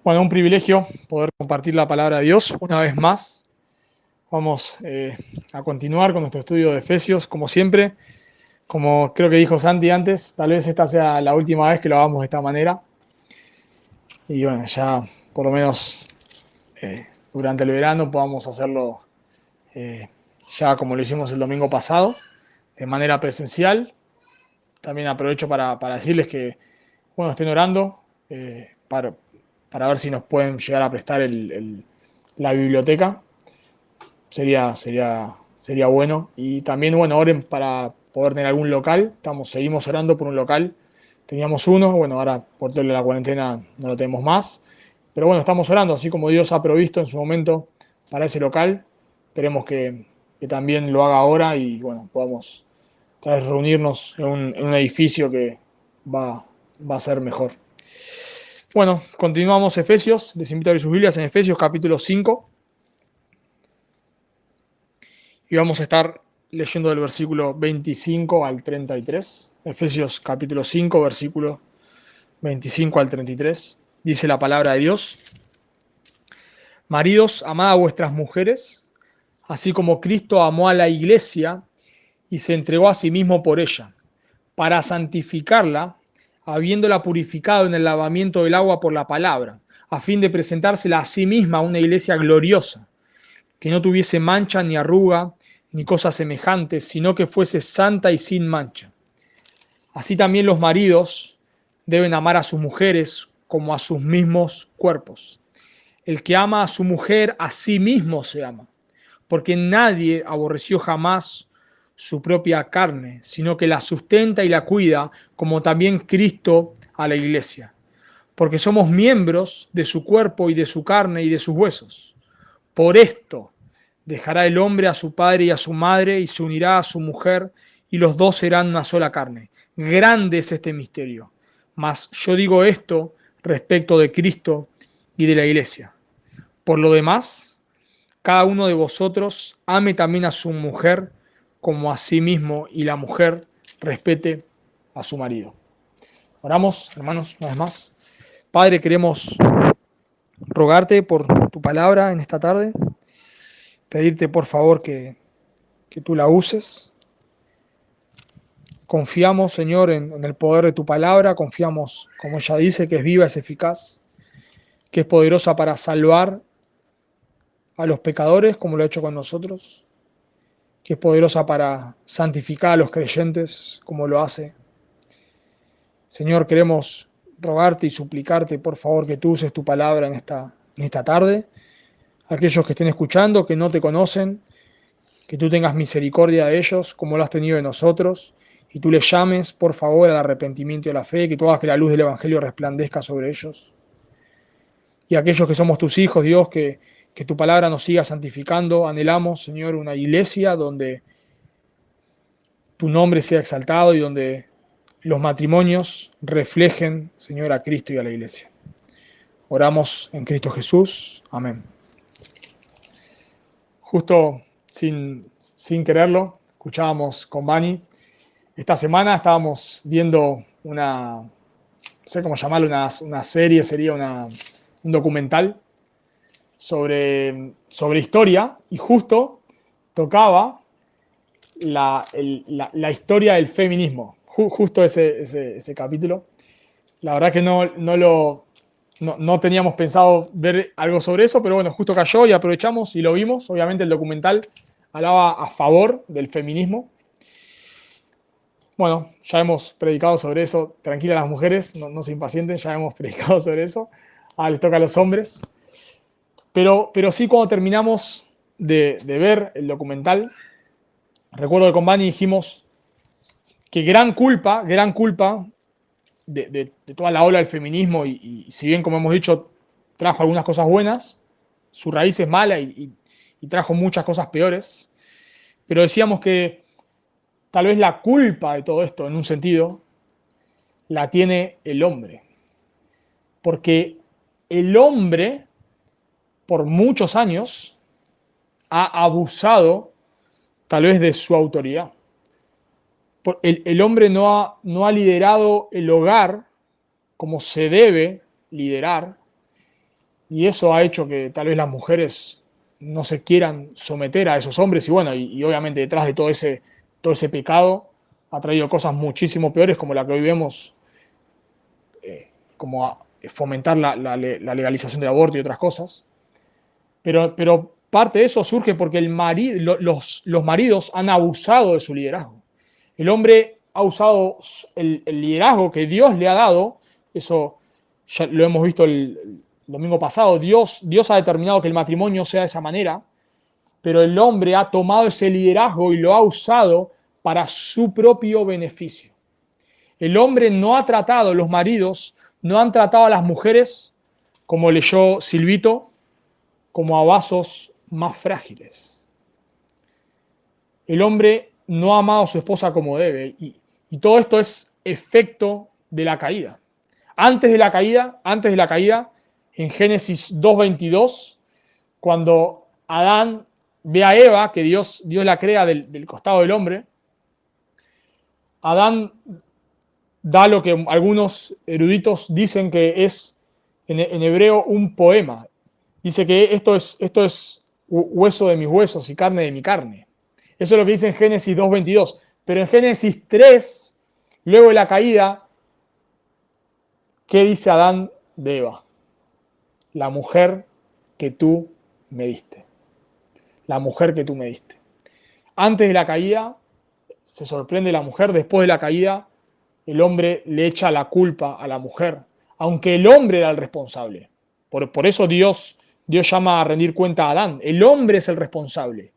Bueno, un privilegio poder compartir la palabra de Dios una vez más. Vamos a continuar con nuestro estudio de Efesios, como siempre. Como creo que dijo Santi antes, tal vez esta sea la última vez que lo hagamos de esta manera. Y bueno, ya por lo menos durante el verano podamos hacerlo eh, ya como lo hicimos el domingo pasado, de manera presencial. También aprovecho para decirles que, bueno, estén orando para ver si nos pueden llegar a prestar la biblioteca. Sería bueno. Y también, bueno, oren para poder tener algún local. Seguimos orando por un local. Teníamos uno, bueno, ahora por toda la cuarentena no lo tenemos más. Pero bueno, estamos orando, así como Dios ha provisto en su momento para ese local. Esperemos que también lo haga ahora y bueno, podamos tal vez reunirnos en un edificio que va a ser mejor. Bueno, continuamos Efesios. Les invito a abrir sus Biblias en Efesios capítulo 5. Y vamos a estar leyendo del versículo 25 al 33. Efesios capítulo 5, versículo 25 al 33. Dice la palabra de Dios: Maridos, amad a vuestras mujeres, así como Cristo amó a la iglesia y se entregó a sí mismo por ella, para santificarla, habiéndola purificado en el lavamiento del agua por la palabra, a fin de presentársela a sí misma una iglesia gloriosa, que no tuviese mancha ni arruga, ni cosas semejantes, sino que fuese santa y sin mancha. Así también los maridos deben amar a sus mujeres como a sus mismos cuerpos. El que ama a su mujer, a sí mismo se ama, porque nadie aborreció jamás su propia carne, sino que la sustenta y la cuida, como también Cristo a la iglesia, porque somos miembros de su cuerpo y de su carne y de sus huesos. Por esto dejará el hombre a su padre y a su madre y se unirá a su mujer y los dos serán una sola carne. Grande es este misterio, mas yo digo esto respecto de Cristo y de la iglesia. Por lo demás, cada uno de vosotros ame también a su mujer como a sí mismo y la mujer respete a su marido. Oramos, hermanos, una vez más. Padre, queremos rogarte por tu palabra en esta tarde, pedirte por favor que tú la uses. Confiamos, Señor, en el poder de tu palabra, confiamos, como ella dice, que es viva, es eficaz, que es poderosa para salvar a los pecadores, como lo ha hecho con nosotros, que es poderosa para santificar a los creyentes, como lo hace. Señor, queremos rogarte y suplicarte, por favor, que tú uses tu palabra en esta tarde. Aquellos que estén escuchando, que no te conocen, que tú tengas misericordia de ellos, como lo has tenido de nosotros, y tú les llames, por favor, al arrepentimiento y a la fe, que tú hagas que la luz del Evangelio resplandezca sobre ellos. Y aquellos que somos tus hijos, Dios, que tu palabra nos siga santificando. Anhelamos, Señor, una iglesia donde tu nombre sea exaltado y donde los matrimonios reflejen, Señor, a Cristo y a la iglesia. Oramos en Cristo Jesús. Amén. Justo sin quererlo, escuchábamos con Bani. Esta semana estábamos viendo no sé cómo llamarlo, una serie, sería un documental sobre historia, y justo tocaba la historia del feminismo, justo ese capítulo. La verdad que no teníamos pensado ver algo sobre eso, pero bueno, justo cayó y aprovechamos y lo vimos. Obviamente el documental hablaba a favor del feminismo. Bueno, ya hemos predicado sobre eso. Tranquilas las mujeres, no se impacienten, ya hemos predicado sobre eso. Ahora les toca a los hombres. Pero sí, cuando terminamos de ver el documental, recuerdo que con Bani dijimos que gran culpa de toda la ola del feminismo, y si bien, como hemos dicho, trajo algunas cosas buenas, su raíz es mala y trajo muchas cosas peores. Pero decíamos que tal vez la culpa de todo esto, en un sentido, la tiene el hombre. Porque el hombre, por muchos años, ha abusado tal vez de su autoridad. El hombre no ha liderado el hogar como se debe liderar, Y eso ha hecho que tal vez las mujeres no se quieran someter a esos hombres. Y bueno, y obviamente detrás de todo ese pecado ha traído cosas muchísimo peores como la que hoy vemos, como fomentar la legalización del aborto y otras cosas. Pero parte de eso surge porque los maridos han abusado de su liderazgo. El hombre ha usado el liderazgo que Dios le ha dado, eso ya lo hemos visto el domingo pasado, Dios ha determinado que el matrimonio sea de esa manera, pero el hombre ha tomado ese liderazgo y lo ha usado para su propio beneficio. El hombre no ha tratado, los maridos no han tratado a las mujeres, como leyó Silvito, como a vasos más frágiles. El hombre no ha amado a su esposa como debe y todo esto es efecto de la caída. Antes de la caída, en Génesis 2:22, cuando Adán ve a Eva, que Dios la crea del costado del hombre, Adán da lo que algunos eruditos dicen que es en hebreo un poema. Dice que esto es hueso de mis huesos y carne de mi carne. Eso es lo que dice en Génesis 2:22. Pero en Génesis 3, luego de la caída, ¿qué dice Adán de Eva? La mujer que tú me diste. La mujer que tú me diste. Antes de la caída, se sorprende la mujer. Después de la caída, el hombre le echa la culpa a la mujer, aunque el hombre era el responsable. Por eso Dios llama a rendir cuenta a Adán. El hombre es el responsable,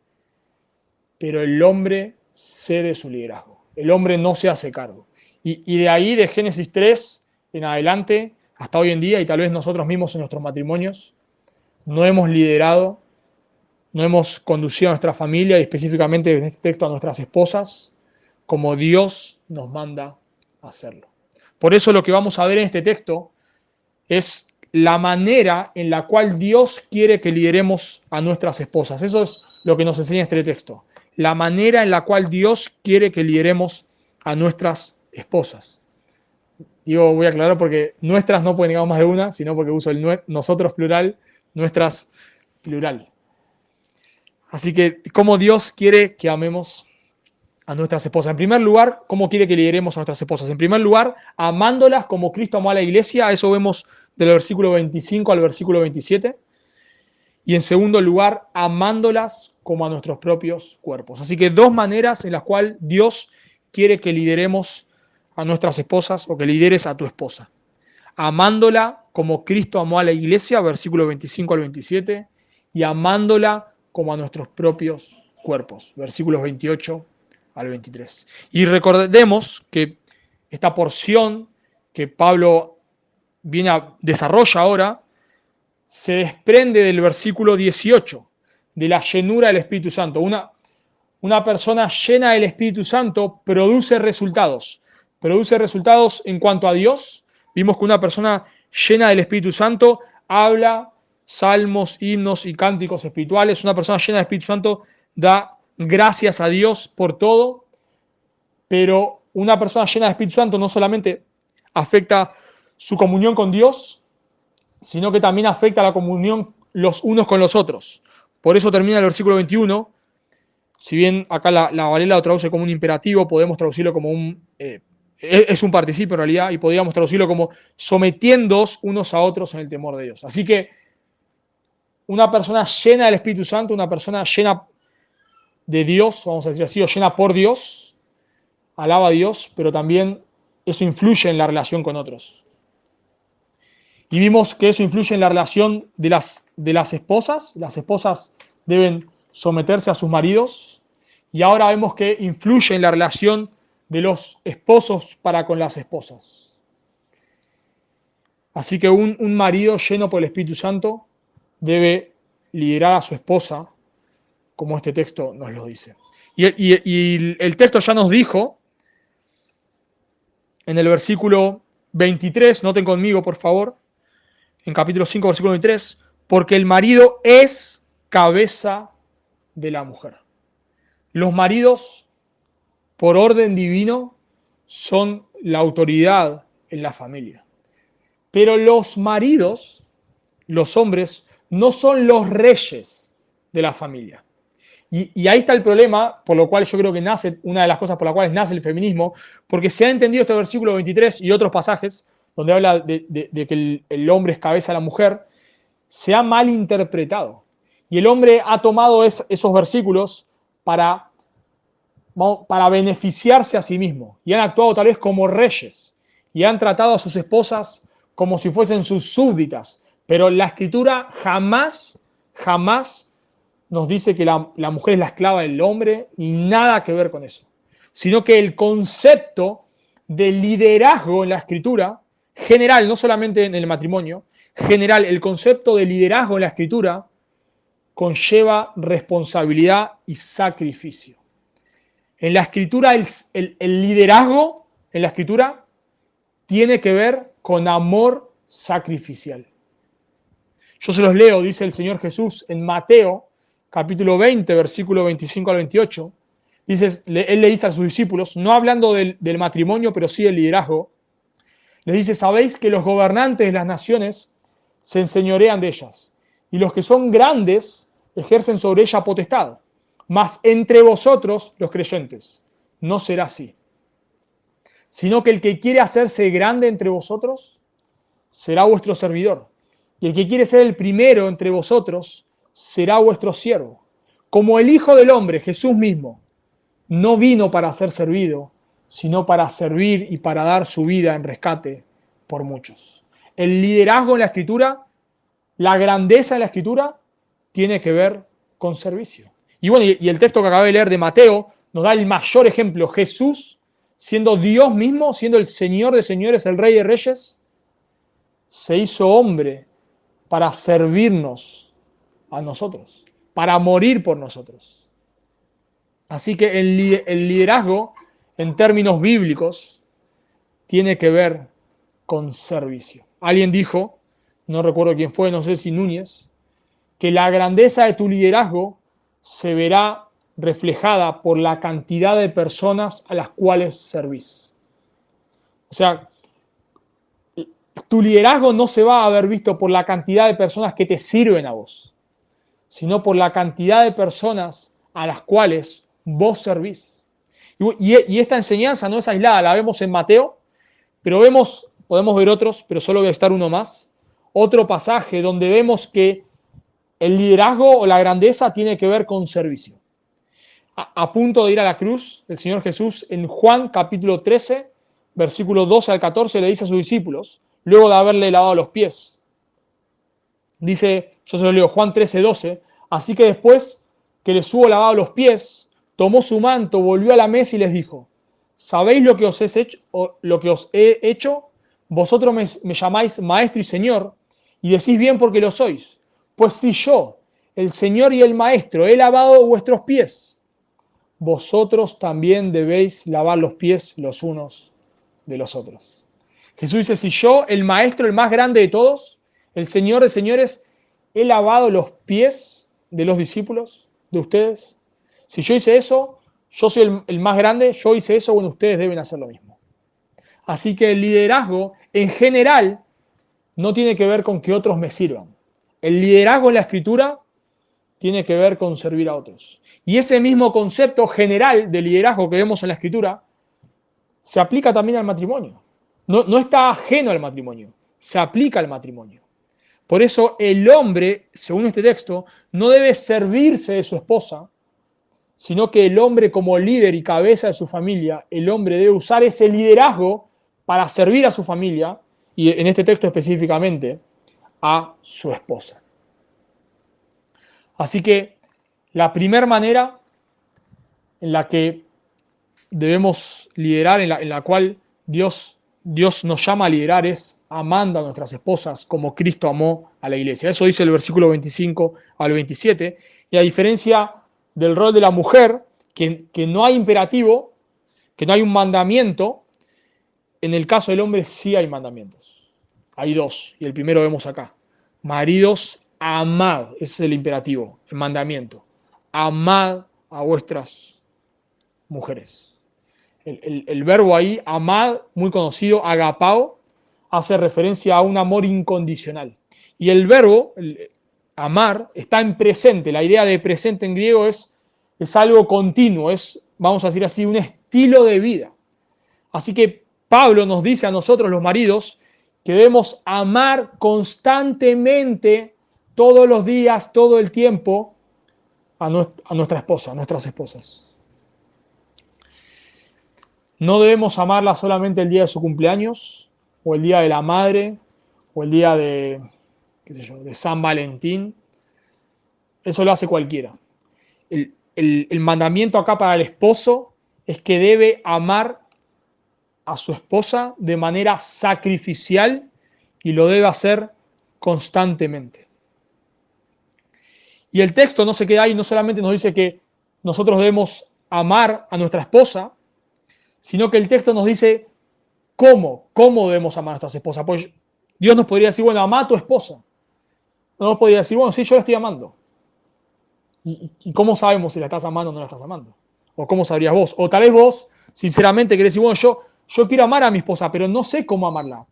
pero el hombre cede su liderazgo. El hombre no se hace cargo. Y de ahí, de Génesis 3 en adelante, hasta hoy en día, y tal vez nosotros mismos en nuestros matrimonios, no hemos liderado, no hemos conducido a nuestra familia, y específicamente en este texto a nuestras esposas, como Dios nos manda a hacerlo. Por eso lo que vamos a ver en este texto es la manera en la cual Dios quiere que lideremos a nuestras esposas. Eso es lo que nos enseña este texto. La manera en la cual Dios quiere que lideremos a nuestras esposas. Digo, voy a aclarar porque nuestras no pueden llegar más de una, sino porque uso el nosotros plural, nuestras plural. Así que, ¿cómo Dios quiere que amemos a nuestras esposas? En primer lugar, ¿cómo quiere que lideremos a nuestras esposas? En primer lugar, amándolas como Cristo amó a la iglesia. Eso vemos del versículo 25 al versículo 27. Y en segundo lugar, amándolas como a nuestros propios cuerpos. Así que dos maneras en las cuales Dios quiere que lideremos a nuestras esposas o que lideres a tu esposa. Amándola como Cristo amó a la iglesia, versículo 25 al 27, y amándola como a nuestros propios cuerpos, versículos 28 al 23. Y recordemos que esta porción que Pablo desarrolla ahora se desprende del versículo 18, de la llenura del Espíritu Santo. Una persona llena del Espíritu Santo produce resultados. Produce resultados en cuanto a Dios. Vimos que una persona llena del Espíritu Santo habla salmos, himnos y cánticos espirituales. Una persona llena del Espíritu Santo da gracias a Dios por todo. Pero una persona llena del Espíritu Santo no solamente afecta su comunión con Dios, sino que también afecta la comunión los unos con los otros. Por eso termina el versículo 21. Si bien acá la Varela lo traduce como un imperativo, podemos traducirlo como es un participio en realidad, y podríamos traducirlo como sometiéndoos unos a otros en el temor de Dios. Así que una persona llena del Espíritu Santo, una persona llena de Dios, vamos a decir así, o llena por Dios, alaba a Dios, pero también eso influye en la relación con otros. Y vimos que eso influye en la relación de las esposas. Las esposas deben someterse a sus maridos. Y ahora vemos que influye en la relación de los esposos para con las esposas. Así que un marido lleno por el Espíritu Santo debe liderar a su esposa, como este texto nos lo dice. Y el texto ya nos dijo, en el versículo 23, noten conmigo por favor, en capítulo 5, versículo 23, porque el marido es cabeza de la mujer. Los maridos, por orden divino, son la autoridad en la familia. Pero los maridos los hombres no son los reyes de la familia. Y ahí está el problema, por lo cual yo creo que nace, una de las cosas por las cuales nace el feminismo, porque se ha entendido este versículo 23 y otros pasajes, donde habla de que el hombre es cabeza de la mujer, se ha malinterpretado. Y el hombre ha tomado esos versículos para beneficiarse a sí mismo. Y han actuado tal vez como reyes. Y han tratado a sus esposas como si fuesen sus súbditas. Pero la Escritura jamás nos dice que la mujer es la esclava del hombre, y nada que ver con eso. Sino que el concepto de liderazgo en la Escritura, general, no solamente en el matrimonio, general, el concepto de liderazgo en la Escritura conlleva responsabilidad y sacrificio. En la Escritura, el liderazgo en la Escritura tiene que ver con amor sacrificial. Yo se los leo, dice el Señor Jesús en Mateo, capítulo 20, versículo 25 al 28. Él le dice a sus discípulos, no hablando del matrimonio, pero sí del liderazgo, les dice, sabéis que los gobernantes de las naciones se enseñorean de ellas, y los que son grandes ejercen sobre ella potestad. Mas entre vosotros, los creyentes, no será así. Sino que el que quiere hacerse grande entre vosotros, será vuestro servidor. Y el que quiere ser el primero entre vosotros, será vuestro siervo. Como el Hijo del Hombre, Jesús mismo, no vino para ser servido, sino para servir y para dar su vida en rescate por muchos. El liderazgo en la Escritura, la grandeza en la Escritura, tiene que ver con servicio. Y bueno, y el texto que acabé de leer de Mateo nos da el mayor ejemplo. Jesús, siendo Dios mismo, siendo el Señor de señores, el Rey de reyes, se hizo hombre para servirnos a nosotros, para morir por nosotros. Así que el liderazgo, en términos bíblicos, tiene que ver con servicio. Alguien dijo, no recuerdo quién fue, no sé si Núñez, que la grandeza de tu liderazgo se verá reflejada por la cantidad de personas a las cuales servís. O sea, tu liderazgo no se va a ver visto por la cantidad de personas que te sirven a vos, sino por la cantidad de personas a las cuales vos servís. Y esta enseñanza no es aislada, la vemos en Mateo, pero podemos ver otros, pero solo voy a citar uno más, otro pasaje donde vemos que el liderazgo o la grandeza tiene que ver con servicio. A punto de ir a la cruz, el Señor Jesús en Juan capítulo 13, versículo 12 al 14, le dice a sus discípulos, luego de haberle lavado los pies. Dice, yo se lo leo, Juan 13, 12, así que después que les hubo lavado los pies, tomó su manto, volvió a la mesa y les dijo, ¿sabéis lo que os he hecho? Vosotros me llamáis maestro y señor, y decís bien porque lo sois. Pues si yo, el Señor y el Maestro, he lavado vuestros pies, vosotros también debéis lavar los pies los unos de los otros. Jesús dice, si yo, el Maestro, el más grande de todos, el Señor de señores, he lavado los pies de los discípulos, de ustedes, si yo hice eso, yo soy el más grande, yo hice eso, bueno, ustedes deben hacer lo mismo. Así que el liderazgo, en general, no tiene que ver con que otros me sirvan. El liderazgo en la Escritura tiene que ver con servir a otros. Y ese mismo concepto general de liderazgo que vemos en la Escritura se aplica también al matrimonio. No está ajeno al matrimonio, se aplica al matrimonio. Por eso el hombre, según este texto, no debe servirse de su esposa, sino que el hombre como líder y cabeza de su familia, el hombre debe usar ese liderazgo para servir a su familia, y en este texto específicamente, a su esposa. Así que la primera manera en la que debemos liderar, en la cual Dios nos llama a liderar, es amando a nuestras esposas como Cristo amó a la iglesia. Eso dice el versículo 25 al 27. Y a diferencia del rol de la mujer, que no hay imperativo, que no hay un mandamiento, en el caso del hombre sí hay mandamientos. Hay dos, y el primero vemos acá. Maridos, amad, ese es el imperativo, el mandamiento. Amad a vuestras mujeres. El verbo ahí, amad, muy conocido, agapao. hace referencia a un amor incondicional. Y el verbo, amar, está en presente. La idea de presente en griego es algo continuo, es, vamos a decir así, un estilo de vida. Así que Pablo nos dice a nosotros los maridos que debemos amar constantemente, todos los días, todo el tiempo, a nuestra esposa, a nuestras esposas. No debemos amarla solamente el día de su cumpleaños, o el día de la madre, o el día de, qué sé yo, de San Valentín. Eso lo hace cualquiera. El mandamiento acá para el esposo es que debe amar a su esposa de manera sacrificial y lo debe hacer constantemente. Y el texto no se queda ahí, no solamente nos dice que nosotros debemos amar a nuestra esposa, sino que el texto nos dice cómo debemos amar a nuestras esposas. Pues Dios nos podría decir, bueno, ama a tu esposa. No nos podría decir, bueno, sí, yo la estoy amando. ¿Y cómo sabemos si la estás amando o no la estás amando? ¿O cómo sabrías vos? O tal vez vos, sinceramente, querés decir, bueno, yo quiero amar a mi esposa, pero no sé cómo amarla.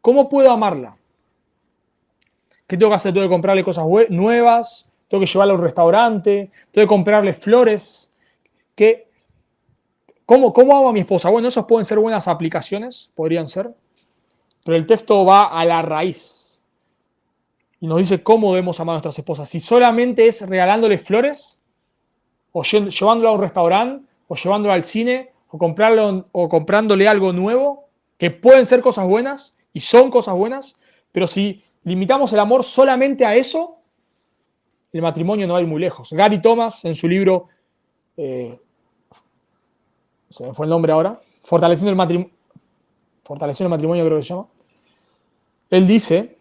¿Cómo puedo amarla? ¿Qué tengo que hacer? ¿Tengo que comprarle cosas nuevas? ¿Tengo que llevarla a un restaurante? ¿Tengo que comprarle flores? ¿Cómo amo a mi esposa? Bueno, esas pueden ser buenas aplicaciones, podrían ser, pero el texto va a la raíz y nos dice cómo debemos amar a nuestras esposas. Si solamente es regalándole flores, o llevándola a un restaurante, o llevándola al cine, o comprándole algo nuevo, que pueden ser cosas buenas, y son cosas buenas, pero si limitamos el amor solamente a eso, el matrimonio no va a ir muy lejos. Gary Thomas, en su libro, se me fue el nombre ahora, Fortaleciendo el matrimonio creo que se llama, él dice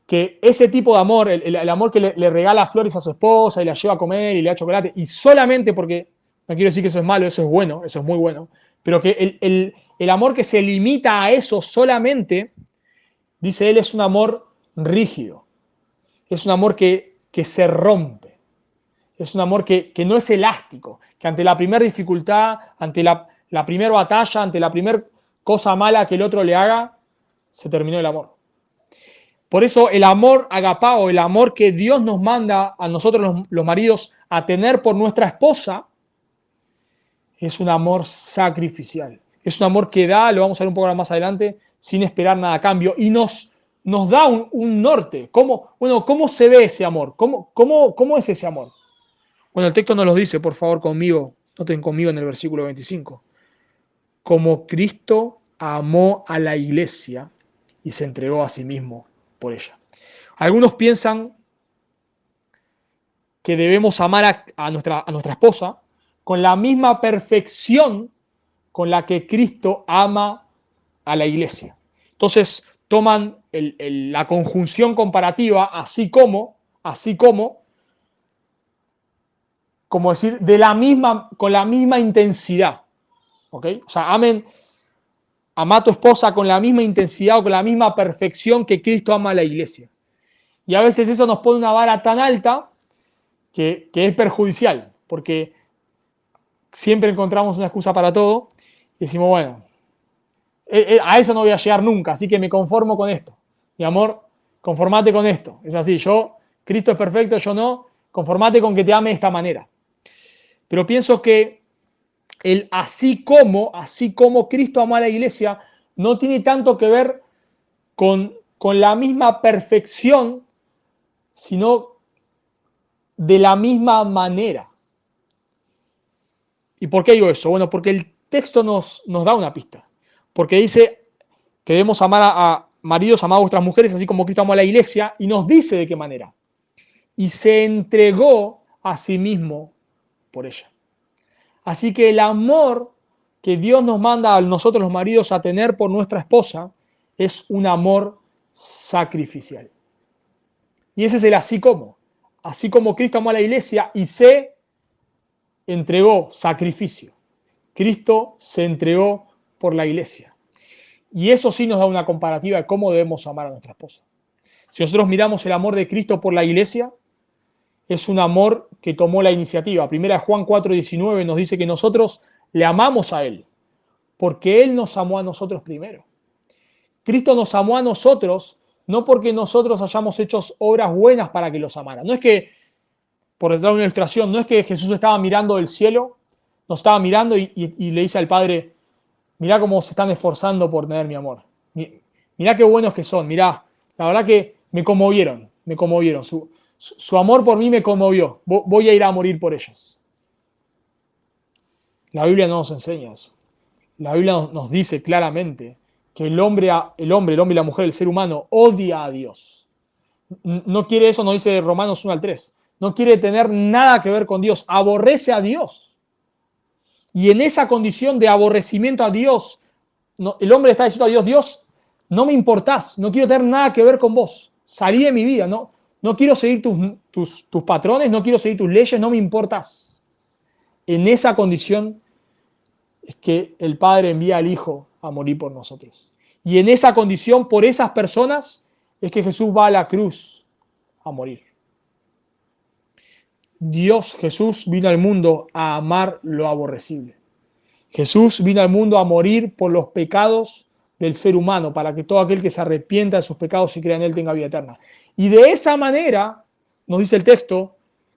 que ese tipo de amor, el amor que le regala flores a su esposa y la lleva a comer y le da chocolate, y solamente porque, no quiero decir que eso es malo, eso es bueno, eso es muy bueno, pero que el amor que se limita a eso solamente, dice él, es un amor rígido, es un amor que se rompe, es un amor que no es elástico, que ante la primera dificultad, ante la primera batalla, ante la primera cosa mala que el otro le haga, se terminó el amor. Por eso el amor agapao, el amor que Dios nos manda a nosotros los maridos a tener por nuestra esposa, es un amor sacrificial. Es un amor que da, lo vamos a ver un poco más adelante, sin esperar nada a cambio. Y nos da un norte. ¿Cómo se ve ese amor? ¿Cómo es ese amor? Bueno, el texto nos lo dice, por favor, conmigo. Noten conmigo en el versículo 25. Como Cristo amó a la iglesia y se entregó a sí mismo por ella. Algunos piensan que debemos amar a nuestra esposa con la misma perfección con la que Cristo ama a la iglesia. Entonces toman la conjunción comparativa, así como decir, con la misma intensidad. ¿Okay? O sea, ama a tu esposa con la misma intensidad o con la misma perfección que Cristo ama a la iglesia. Y a veces eso nos pone una vara tan alta que es perjudicial, porque siempre encontramos una excusa para todo y decimos, bueno, a eso no voy a llegar nunca, así que me conformo con esto. Mi amor, conformate con esto. Es así, Cristo es perfecto, yo no, conformate con que te ame de esta manera. Pero pienso que así como Cristo amó a la iglesia, no tiene tanto que ver con la misma perfección, sino de la misma manera. ¿Y por qué digo eso? Bueno, porque el texto nos da una pista. Porque dice que debemos amar a maridos, amar a vuestras mujeres, así como Cristo amó a la iglesia, y nos dice de qué manera. Y se entregó a sí mismo por ella. Así que el amor que Dios nos manda a nosotros los maridos a tener por nuestra esposa es un amor sacrificial. Y ese es el así como. Así como Cristo amó a la iglesia y se entregó, sacrificio. Cristo se entregó por la iglesia. Y eso sí nos da una comparativa de cómo debemos amar a nuestra esposa. Si nosotros miramos el amor de Cristo por la iglesia, es un amor que tomó la iniciativa. Primera Juan 4:19 nos dice que nosotros le amamos a Él, porque Él nos amó a nosotros primero. Cristo nos amó a nosotros, no porque nosotros hayamos hecho obras buenas para que los amara. No es que, por dar una ilustración, no es que Jesús estaba mirando del cielo, nos estaba mirando y le dice al Padre, mirá cómo se están esforzando por tener mi amor. Mirá qué buenos que son, mirá, la verdad que me conmovieron, me conmovieron. Su amor por mí me conmovió, voy a ir a morir por ellos. La Biblia no nos enseña eso. La Biblia nos dice claramente que el hombre y la mujer, el ser humano, odia a Dios. No quiere eso, nos dice Romanos 1 al 3. No quiere tener nada que ver con Dios, aborrece a Dios. Y en esa condición de aborrecimiento a Dios, el hombre está diciendo a Dios, Dios, no me importás, no quiero tener nada que ver con vos, salí de mi vida, no quiero seguir tus patrones, no quiero seguir tus leyes, no me importás. En esa condición es que el Padre envía al Hijo a morir por nosotros. Y en esa condición, por esas personas, es que Jesús va a la cruz a morir. Jesús vino al mundo a amar lo aborrecible. Jesús vino al mundo a morir por los pecados del ser humano, para que todo aquel que se arrepienta de sus pecados y crea en Él tenga vida eterna. Y de esa manera, nos dice el texto,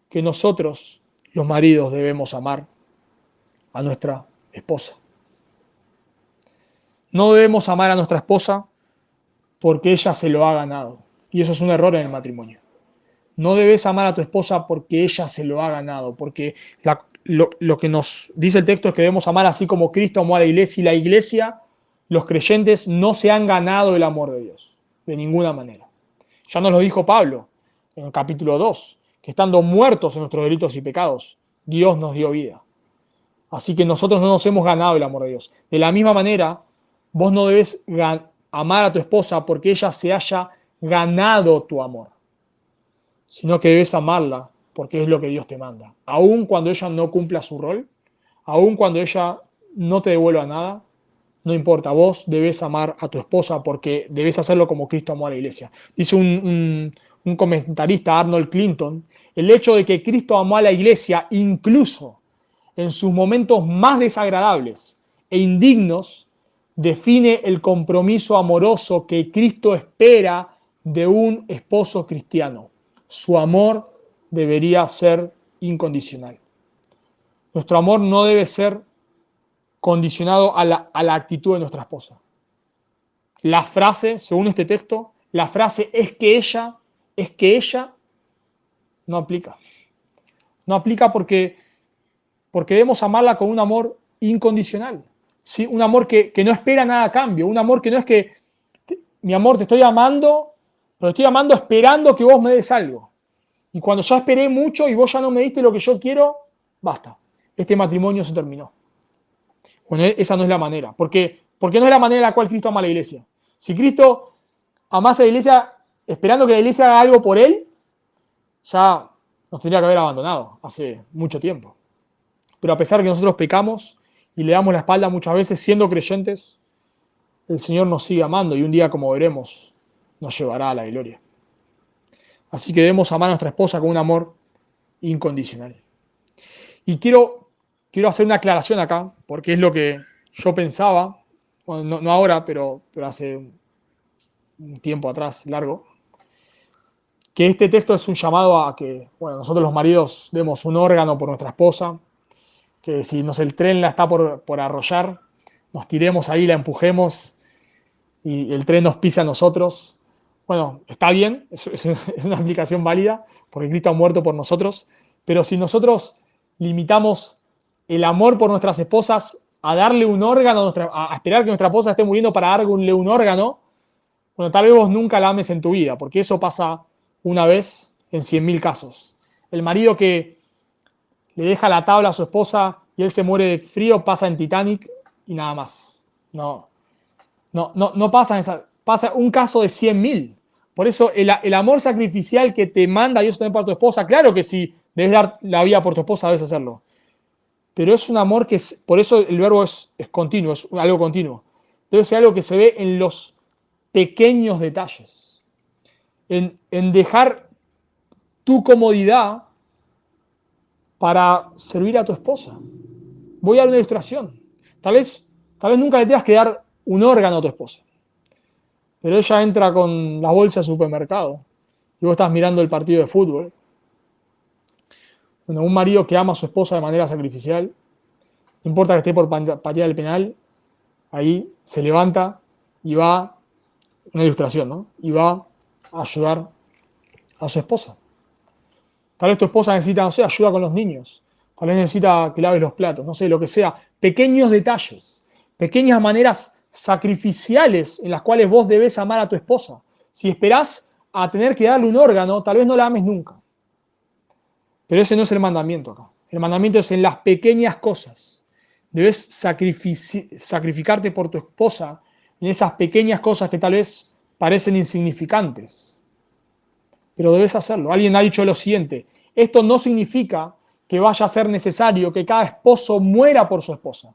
que nosotros, los maridos, debemos amar a nuestra esposa. No debemos amar a nuestra esposa porque ella se lo ha ganado. Y eso es un error en el matrimonio. No debes amar a tu esposa porque ella se lo ha ganado, porque lo que nos dice el texto es que debemos amar así como Cristo amó a la iglesia, y la iglesia, los creyentes, no se han ganado el amor de Dios, de ninguna manera. Ya nos lo dijo Pablo en el capítulo 2, que estando muertos en nuestros delitos y pecados, Dios nos dio vida. Así que nosotros no nos hemos ganado el amor de Dios. De la misma manera, vos no debes amar a tu esposa porque ella se haya ganado tu amor, sino que debes amarla porque es lo que Dios te manda. Aun cuando ella no cumpla su rol, aun cuando ella no te devuelva nada, no importa, vos debes amar a tu esposa porque debes hacerlo como Cristo amó a la iglesia. Dice un comentarista, Arnold Clinton, el hecho de que Cristo amó a la iglesia incluso en sus momentos más desagradables e indignos, define el compromiso amoroso que Cristo espera de un esposo cristiano. Su amor debería ser incondicional. Nuestro amor no debe ser condicionado a la actitud de nuestra esposa. La frase, según este texto, la frase es que ella, no aplica. No aplica porque debemos amarla con un amor incondicional. ¿Sí? Un amor que no espera nada a cambio. Un amor que no es que, mi amor, te estoy amando, pero te estoy amando esperando que vos me des algo. Y cuando ya esperé mucho y vos ya no me diste lo que yo quiero, basta. Este matrimonio se terminó. Bueno, esa no es la manera. Porque no es la manera en la cual Cristo ama a la iglesia. Si Cristo amase a la iglesia esperando que la iglesia haga algo por él, ya nos tendría que haber abandonado hace mucho tiempo. Pero a pesar de que nosotros pecamos y le damos la espalda muchas veces siendo creyentes, el Señor nos sigue amando y un día, como veremos, nos llevará a la gloria. Así que debemos amar a nuestra esposa con un amor incondicional. Y quiero hacer una aclaración acá, porque es lo que yo pensaba, bueno, no ahora, pero hace un tiempo atrás, largo, que este texto es un llamado a que, bueno, nosotros los maridos demos un órgano por nuestra esposa, que si el tren la está por arrollar, nos tiremos ahí, la empujemos y el tren nos pise a nosotros. Bueno, está bien, es una aplicación válida, porque Cristo ha muerto por nosotros, pero si nosotros limitamos el amor por nuestras esposas a darle un órgano, a esperar que nuestra esposa esté muriendo para darle un órgano, bueno, tal vez vos nunca la ames en tu vida, porque eso pasa una vez en 100.000 casos. El marido que le deja la tabla a su esposa y él se muere de frío, pasa en Titanic y nada más. No pasa un caso de 100.000. Por eso el amor sacrificial que te manda Dios tener para tu esposa, claro que sí, debes dar la vida por tu esposa, debes hacerlo. Pero es un amor que, por eso el verbo es continuo, es algo continuo. Debe ser algo que se ve en los pequeños detalles. En dejar tu comodidad para servir a tu esposa. Voy a dar una ilustración. Tal vez nunca le tengas que dar un órgano a tu esposa. pero ella entra con la bolsa al supermercado y vos estás mirando el partido de fútbol. Bueno, un marido que ama a su esposa de manera sacrificial, no importa que esté por patear el penal, ahí se levanta y va, una ilustración, ¿no? Y va a ayudar a su esposa. Tal vez tu esposa necesita, no sé, ayuda con los niños. Tal vez necesita que laves los platos, no sé, lo que sea. Pequeños detalles, pequeñas maneras sacrificiales en las cuales vos debés amar a tu esposa. Si esperás a tener que darle un órgano, tal vez no la ames nunca. Pero ese no es el mandamiento acá. El mandamiento es en las pequeñas cosas. Debes sacrificarte por tu esposa en esas pequeñas cosas que tal vez parecen insignificantes. Pero debes hacerlo. Alguien ha dicho lo siguiente: esto no significa que vaya a ser necesario que cada esposo muera por su esposa,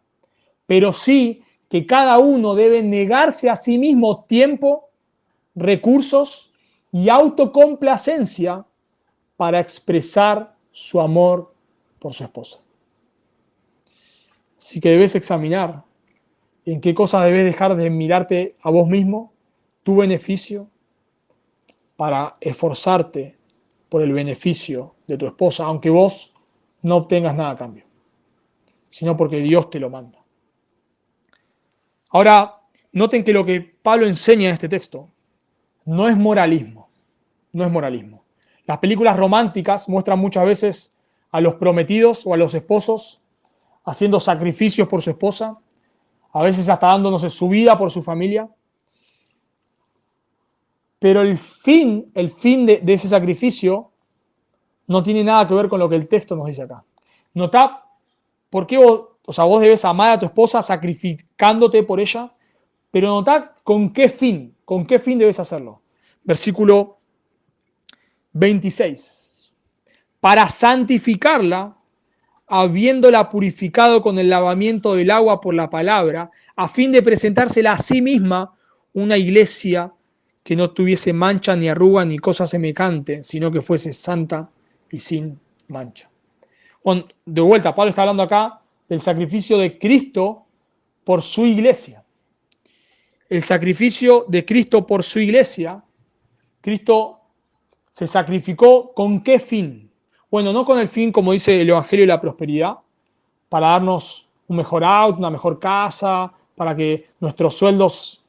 pero sí que cada uno debe negarse a sí mismo tiempo, recursos y autocomplacencia para expresar su amor por su esposa. Así que debes examinar en qué cosas debes dejar de mirarte a vos mismo, tu beneficio, para esforzarte por el beneficio de tu esposa, aunque vos no obtengas nada a cambio, sino porque Dios te lo manda. Ahora, noten que lo que Pablo enseña en este texto no es moralismo, no es moralismo. Las películas románticas muestran muchas veces a los prometidos o a los esposos haciendo sacrificios por su esposa, a veces hasta dándose su vida por su familia. Pero el fin de ese sacrificio no tiene nada que ver con lo que el texto nos dice acá. Notá por qué vos debes amar a tu esposa sacrificándote por ella, pero notá con qué fin debes hacerlo. Versículo 26. Para santificarla, habiéndola purificado con el lavamiento del agua por la palabra, a fin de presentársela a sí misma una iglesia que no tuviese mancha ni arruga ni cosa semejante, sino que fuese santa y sin mancha. Bueno, de vuelta, Pablo está hablando acá del sacrificio de Cristo por su iglesia. El sacrificio de Cristo por su iglesia, Cristo se sacrificó ¿con qué fin? Bueno, no con el fin, como dice el Evangelio de la Prosperidad, para darnos un mejor auto, una mejor casa, para que nuestros sueldos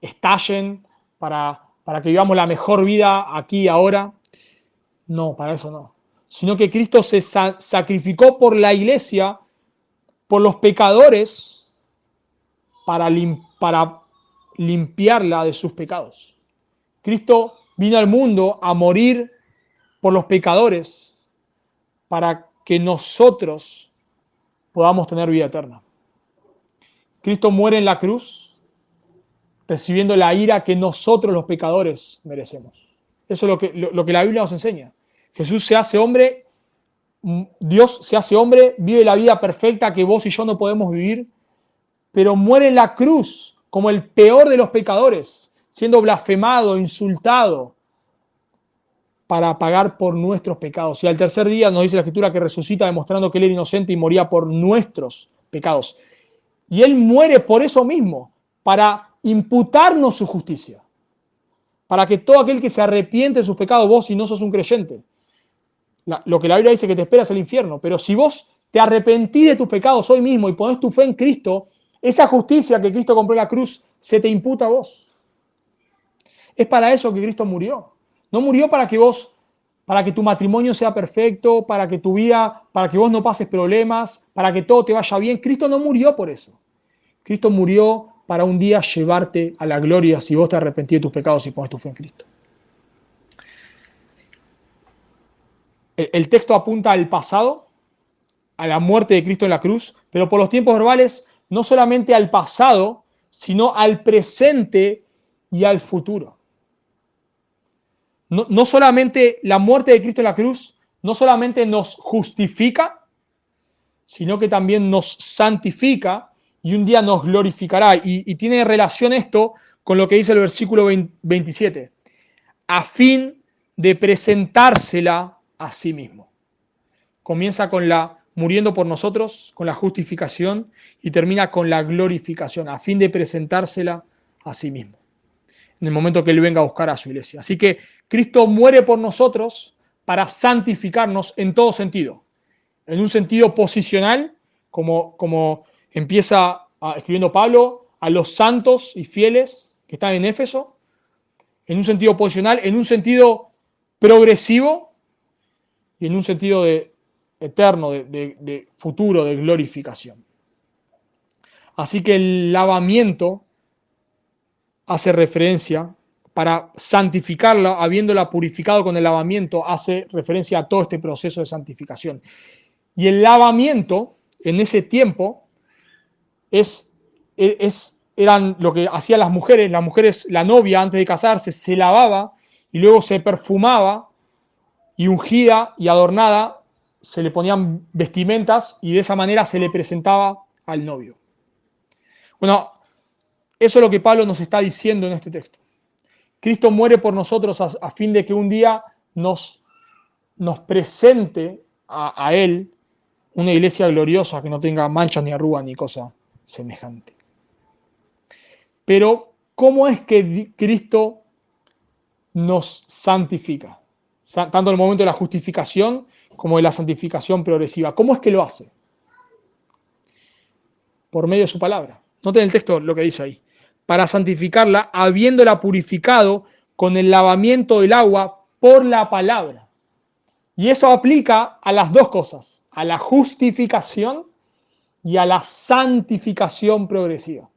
estallen, para que vivamos la mejor vida aquí y ahora. No, para eso no. Sino que Cristo se sacrificó por la iglesia, por los pecadores, para limpiarla de sus pecados. Cristo vino al mundo a morir por los pecadores para que nosotros podamos tener vida eterna. Cristo muere en la cruz recibiendo la ira que nosotros los pecadores merecemos. Eso es lo que la Biblia nos enseña. Jesús se hace hombre, Dios se hace hombre, vive la vida perfecta que vos y yo no podemos vivir, pero muere en la cruz como el peor de los pecadores, siendo blasfemado, insultado, para pagar por nuestros pecados. Y al tercer día nos dice la Escritura que resucita demostrando que Él era inocente y moría por nuestros pecados. Y Él muere por eso mismo, para imputarnos su justicia. Para que todo aquel que se arrepiente de sus pecados, vos si no sos un creyente, lo que la Biblia dice que te espera es el infierno, pero si vos te arrepentís de tus pecados hoy mismo y ponés tu fe en Cristo, esa justicia que Cristo compró en la cruz se te imputa a vos. Es para eso que Cristo murió. No murió para que tu matrimonio sea perfecto, para que tu vida, para que vos no pases problemas, para que todo te vaya bien. Cristo no murió por eso. Cristo murió para un día llevarte a la gloria si vos te arrepentís de tus pecados y pones tu fe en Cristo. El texto apunta al pasado, a la muerte de Cristo en la cruz, pero por los tiempos verbales no solamente al pasado, sino al presente y al futuro. No solamente la muerte de Cristo en la cruz, no solamente nos justifica, sino que también nos santifica y un día nos glorificará. Y tiene relación esto con lo que dice el versículo 27, a fin de presentársela a sí mismo. Comienza con la muriendo por nosotros, con la justificación, y termina con la glorificación, a fin de presentársela a sí mismo. en el momento que Él venga a buscar a su iglesia. Así que Cristo muere por nosotros para santificarnos en todo sentido. En un sentido posicional, como empieza escribiendo Pablo, a los santos y fieles que están en Éfeso, en un sentido posicional, en un sentido progresivo y en un sentido eterno, de futuro, de glorificación. Así que el lavamiento hace referencia, para santificarla, habiéndola purificado con el lavamiento, hace referencia a todo este proceso de santificación. Y el lavamiento, en ese tiempo, eran lo que hacían las mujeres, la novia antes de casarse, se lavaba y luego se perfumaba y ungida y adornada, se le ponían vestimentas y de esa manera se le presentaba al novio. Bueno, eso es lo que Pablo nos está diciendo en este texto. Cristo muere por nosotros a fin de que un día nos presente a Él una iglesia gloriosa que no tenga manchas ni arrugas ni cosa semejante. Pero, ¿cómo es que Cristo nos santifica? Tanto en el momento de la justificación como de la santificación progresiva. ¿Cómo es que lo hace? Por medio de su palabra. Noten el texto lo que dice ahí. Para santificarla, habiéndola purificado con el lavamiento del agua por la palabra. Y eso aplica a las dos cosas, a la justificación y a la santificación progresiva.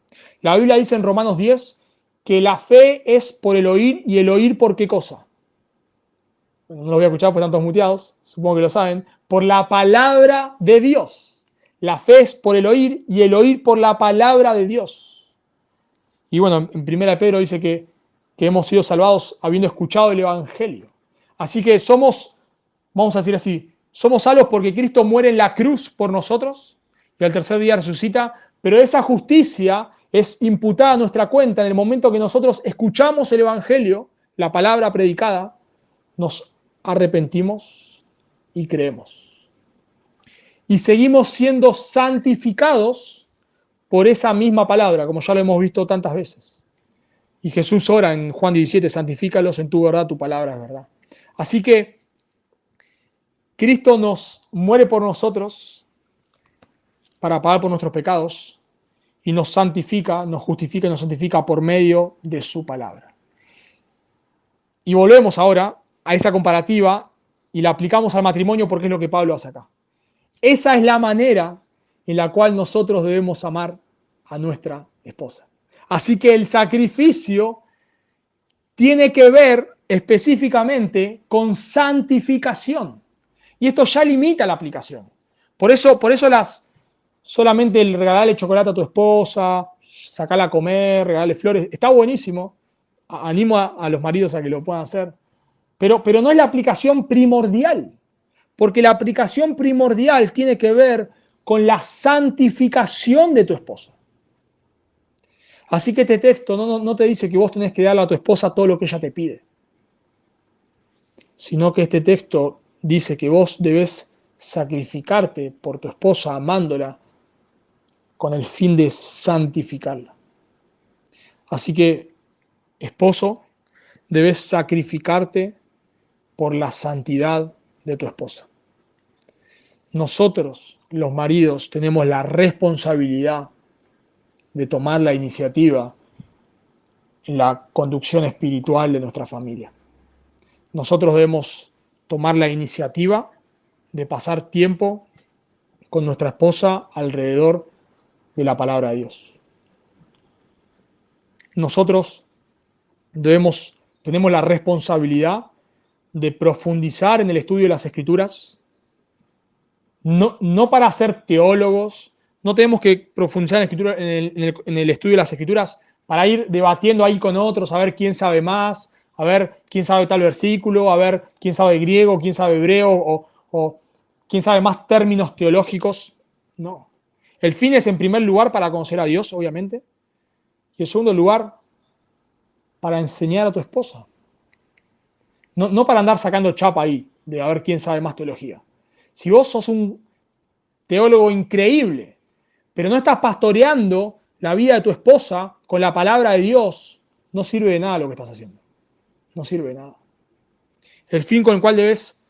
La Biblia dice en Romanos 10 que la fe es por el oír y el oír por qué cosa. Bueno, no lo voy a escuchar por tantos muteados, supongo que lo saben. Por la palabra de Dios. La fe es por el oír y el oír por la palabra de Dios. Y bueno, en 1 Pedro dice que hemos sido salvados habiendo escuchado el Evangelio. Así que somos, vamos a decir así, somos salvos porque Cristo muere en la cruz por nosotros y al tercer día resucita, pero esa justicia es imputada a nuestra cuenta en el momento que nosotros escuchamos el Evangelio, la palabra predicada, nos arrepentimos y creemos. Y seguimos siendo santificados por esa misma palabra, como ya lo hemos visto tantas veces. Y Jesús ora en Juan 17, santifícalos en tu verdad, tu palabra es verdad. Así que Cristo nos muere por nosotros para pagar por nuestros pecados y nos santifica, nos justifica y nos santifica por medio de su palabra. Y volvemos ahora a esa comparativa y la aplicamos al matrimonio porque es lo que Pablo hace acá. Esa es la manera en la cual nosotros debemos amar a nuestra esposa. Así que el sacrificio tiene que ver específicamente con santificación. Y esto ya limita la aplicación. Por eso solamente el regalarle chocolate a tu esposa, sacarla a comer, regalarle flores, está buenísimo. Animo a los maridos a que lo puedan hacer. Pero no es la aplicación primordial. Porque la aplicación primordial tiene que ver con la santificación de tu esposa. Así que este texto no te dice que vos tenés que darle a tu esposa todo lo que ella te pide, sino que este texto dice que vos debés sacrificarte por tu esposa amándola con el fin de santificarla. Así que, esposo, debes sacrificarte por la santidad de tu esposa. Nosotros, los maridos, tenemos la responsabilidad de tomar la iniciativa en la conducción espiritual de nuestra familia. Nosotros debemos tomar la iniciativa de pasar tiempo con nuestra esposa alrededor de la palabra de Dios. Nosotros tenemos la responsabilidad de profundizar en el estudio de las Escrituras, no para ser teólogos, no tenemos que profundizar en el estudio de las Escrituras para ir debatiendo ahí con otros, a ver quién sabe más, a ver quién sabe tal versículo, a ver quién sabe griego, quién sabe hebreo, o quién sabe más términos teológicos. No. El fin es, en primer lugar, para conocer a Dios, obviamente, y en segundo lugar, para enseñar a tu esposa. No para andar sacando chapa ahí, de a ver quién sabe más teología. Si vos sos un teólogo increíble, pero no estás pastoreando la vida de tu esposa con la palabra de Dios, no sirve de nada lo que estás haciendo. No sirve de nada. El fin con el cual debes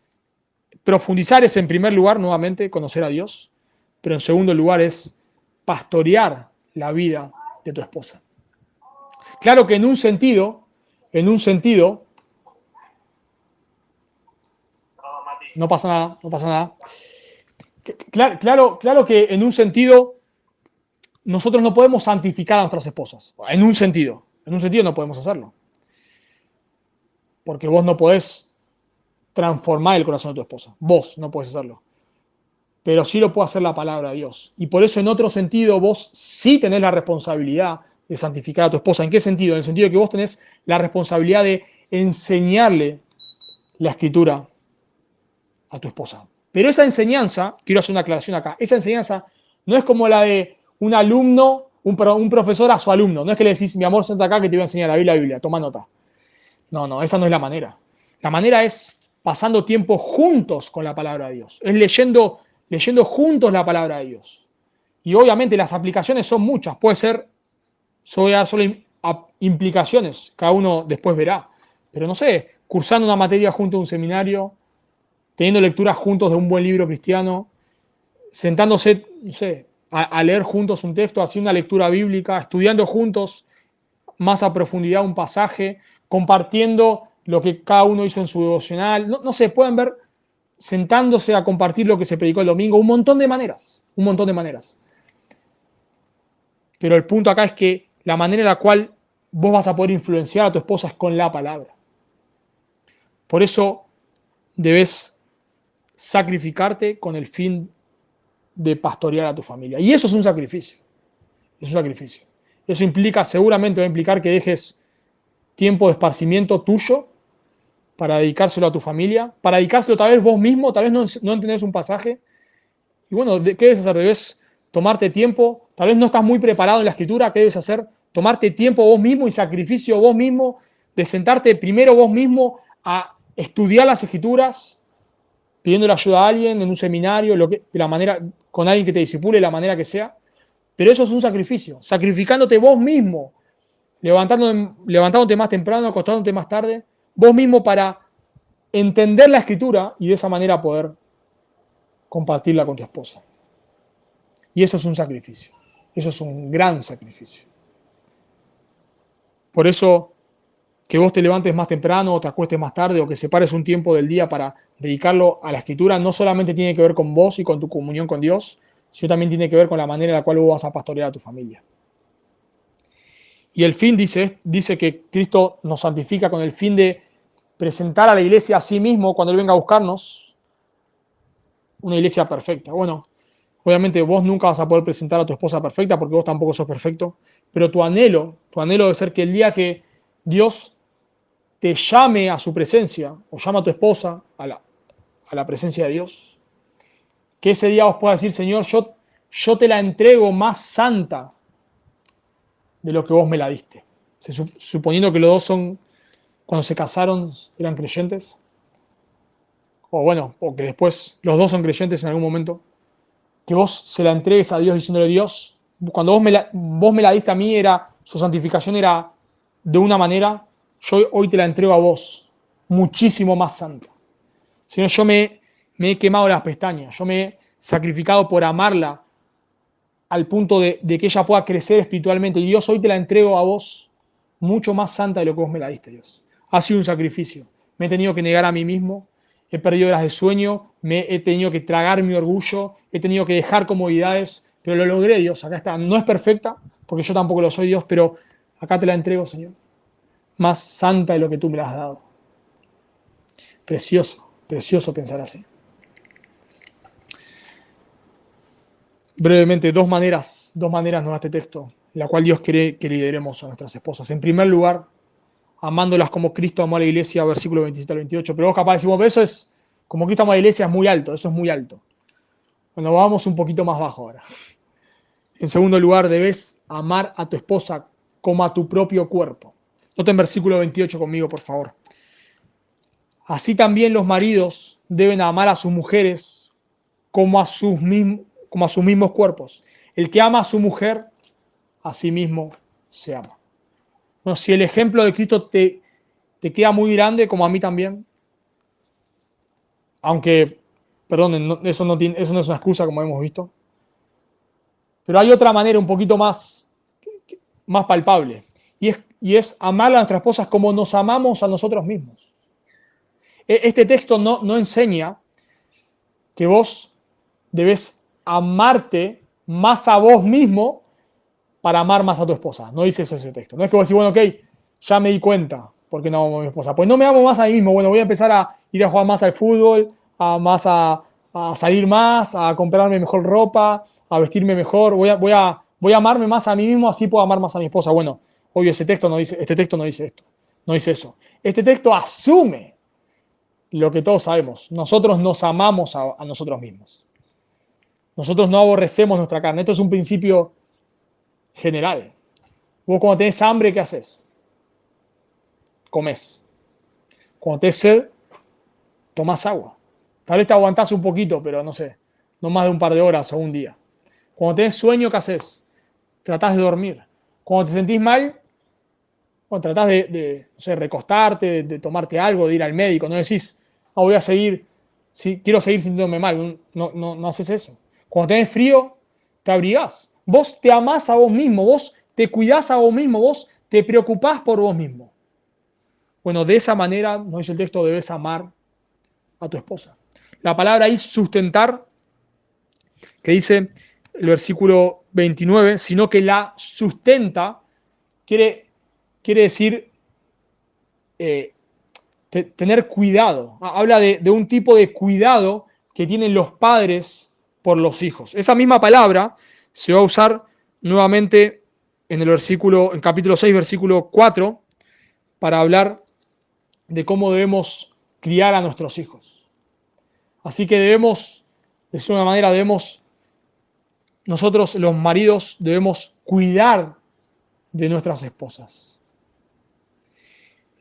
profundizar es, en primer lugar, nuevamente, conocer a Dios, pero en segundo lugar es pastorear la vida de tu esposa. Claro que en un sentido, no pasa nada, no pasa nada. Claro que en un sentido nosotros no podemos santificar a nuestras esposas. En un sentido no podemos hacerlo. Porque vos no podés transformar el corazón de tu esposa. Vos no podés hacerlo. Pero sí lo puede hacer la palabra de Dios. Y por eso en otro sentido vos sí tenés la responsabilidad de santificar a tu esposa. ¿En qué sentido? En el sentido de que vos tenés la responsabilidad de enseñarle la escritura a tu esposa. Pero esa enseñanza, quiero hacer una aclaración acá, esa enseñanza no es como la de un alumno, un profesor a su alumno. No es que le decís, mi amor, senta acá que te voy a enseñar la Biblia, toma nota. No, esa no es la manera. La manera es pasando tiempo juntos con la palabra de Dios. Es leyendo juntos la palabra de Dios. Y obviamente las aplicaciones son muchas. Puede ser, voy a dar solo implicaciones, cada uno después verá. Pero no sé, cursando una materia junto a un seminario, teniendo lecturas juntos de un buen libro cristiano, sentándose, no sé, a leer juntos un texto, haciendo una lectura bíblica, estudiando juntos más a profundidad un pasaje, compartiendo lo que cada uno hizo en su devocional. No se pueden ver sentándose a compartir lo que se predicó el domingo, un montón de maneras. Pero el punto acá es que la manera en la cual vos vas a poder influenciar a tu esposa es con la palabra. Por eso debes sacrificarte con el fin de pastorear a tu familia. Y eso es un sacrificio. Es un sacrificio. Eso implica, seguramente va a implicar que dejes tiempo de esparcimiento tuyo para dedicárselo a tu familia, para dedicárselo tal vez vos mismo, tal vez no entendés un pasaje. Y bueno, ¿qué debes hacer? Debes tomarte tiempo, tal vez no estás muy preparado en la escritura, ¿qué debes hacer? Tomarte tiempo vos mismo y sacrificio vos mismo, de sentarte primero vos mismo a estudiar las escrituras, pidiéndole ayuda a alguien en un seminario, de la manera, con alguien que te disipule de la manera que sea. Pero eso es un sacrificio, sacrificándote vos mismo, levantándote más temprano, acostándote más tarde, vos mismo para entender la escritura y de esa manera poder compartirla con tu esposa. Y eso es un sacrificio, eso es un gran sacrificio. Por eso, que vos te levantes más temprano o te acuestes más tarde o que separes un tiempo del día para dedicarlo a la escritura, no solamente tiene que ver con vos y con tu comunión con Dios, sino también tiene que ver con la manera en la cual vos vas a pastorear a tu familia. Y el fin dice que Cristo nos santifica con el fin de presentar a la iglesia a sí mismo cuando Él venga a buscarnos, una iglesia perfecta. Bueno, obviamente vos nunca vas a poder presentar a tu esposa perfecta porque vos tampoco sos perfecto, pero tu anhelo debe ser que el día que Dios te llame a su presencia, o llama a tu esposa a la presencia de Dios, que ese día vos puedas decir, Señor, yo te la entrego más santa de lo que vos me la diste. Suponiendo que los dos cuando se casaron, eran creyentes, o bueno, o que después los dos son creyentes en algún momento, que vos se la entregues a Dios diciéndole, Dios, cuando vos me la diste a mí, su santificación era de una manera, yo hoy te la entrego a vos, muchísimo más santa. Señor, yo me he quemado las pestañas, yo me he sacrificado por amarla al punto de que ella pueda crecer espiritualmente. Y Dios, hoy te la entrego a vos, mucho más santa de lo que vos me la diste, Dios. Ha sido un sacrificio. Me he tenido que negar a mí mismo, he perdido horas de sueño, he tenido que tragar mi orgullo, he tenido que dejar comodidades, pero lo logré, Dios. Acá está. No es perfecta, porque yo tampoco lo soy, Dios, pero acá te la entrego, Señor. Más santa de lo que tú me la has dado. Precioso, precioso pensar así. Brevemente, dos maneras nos da este texto, en la cual Dios quiere que lideremos a nuestras esposas. En primer lugar, amándolas como Cristo amó a la iglesia, versículo 27 al 28. Pero vos capaz decimos, pero eso es, como Cristo amó a la iglesia es muy alto, eso es muy alto. Bueno, vamos un poquito más bajo ahora. En segundo lugar, debes amar a tu esposa como a tu propio cuerpo. Noten versículo 28 conmigo, por favor. Así también los maridos deben amar a sus mujeres como a sus mismos cuerpos. El que ama a su mujer, a sí mismo se ama. Bueno, si el ejemplo de Cristo te queda muy grande, como a mí también, aunque, perdonen, eso no es una excusa, como hemos visto, pero hay otra manera un poquito más palpable, y es amar a nuestras esposas como nos amamos a nosotros mismos. Este texto no enseña que vos debes amarte más a vos mismo para amar más a tu esposa. No dice eso ese texto. No es que vos decís, bueno, ok, ya me di cuenta porque no amo a mi esposa. Pues no me amo más a mí mismo. Bueno, voy a empezar a ir a jugar más al fútbol, a salir más, a comprarme mejor ropa, a vestirme mejor. Voy a amarme más a mí mismo, así puedo amar más a mi esposa. Bueno, obvio, este texto no dice esto. No dice eso. Este texto asume lo que todos sabemos. Nosotros nos amamos a nosotros mismos. Nosotros no aborrecemos nuestra carne. Esto es un principio general. Vos cuando tenés hambre, ¿qué haces? Comés. Cuando tenés sed, tomás agua. Tal vez te aguantás un poquito, pero no sé, no más de un par de horas o un día. Cuando tenés sueño, ¿qué haces? Tratás de dormir. Cuando te sentís mal, bueno, tratás no sé, recostarte, de tomarte algo, de ir al médico. No decís, voy a seguir, quiero seguir sintiéndome mal. No haces eso. Cuando tenés frío, te abrigás. Vos te amás a vos mismo, vos te cuidás a vos mismo, vos te preocupás por vos mismo. Bueno, de esa manera, nos dice el texto, debes amar a tu esposa. La palabra ahí, sustentar, que dice el versículo 29, sino que la sustenta, quiere decir tener cuidado. Habla de un tipo de cuidado que tienen los padres por los hijos. Esa misma palabra se va a usar nuevamente en capítulo 6, versículo 4, para hablar de cómo debemos criar a nuestros hijos. Así que debemos, de una manera, nosotros los maridos debemos cuidar de nuestras esposas.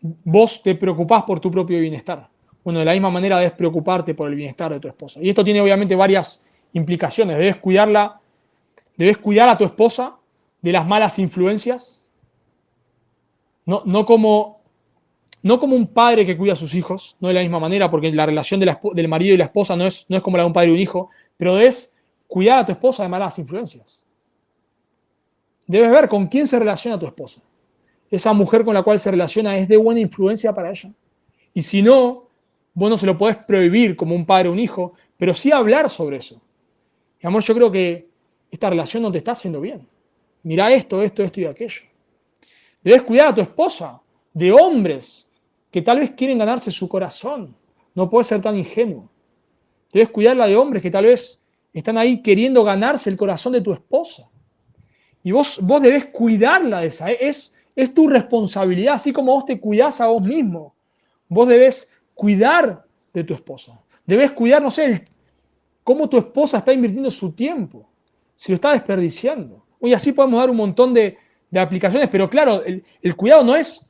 Vos te preocupás por tu propio bienestar. Bueno, de la misma manera debes preocuparte por el bienestar de tu esposa. Y esto tiene obviamente varias implicaciones. Debes cuidar a tu esposa de las malas influencias. No como un padre que cuida a sus hijos, no de la misma manera, porque la relación del marido y la esposa no es como la de un padre y un hijo, pero debes cuidar a tu esposa de malas influencias. Debes ver con quién se relaciona tu esposa. Esa mujer con la cual se relaciona es de buena influencia para ella. Y si no, vos no se lo podés prohibir como un padre o un hijo, pero sí hablar sobre eso. Y amor, yo creo que esta relación no te está haciendo bien. Mirá esto y aquello. Debes cuidar a tu esposa de hombres que tal vez quieren ganarse su corazón. No puedes ser tan ingenuo. Debes cuidarla de hombres que tal vez están ahí queriendo ganarse el corazón de tu esposa. Y vos debes cuidarla de esa. Es tu responsabilidad, así como vos te cuidás a vos mismo. Vos debes cuidar de tu esposa. Debes cuidar, no sé, cómo tu esposa está invirtiendo su tiempo, si lo está desperdiciando. Y así podemos dar un montón de aplicaciones, pero claro, el cuidado no es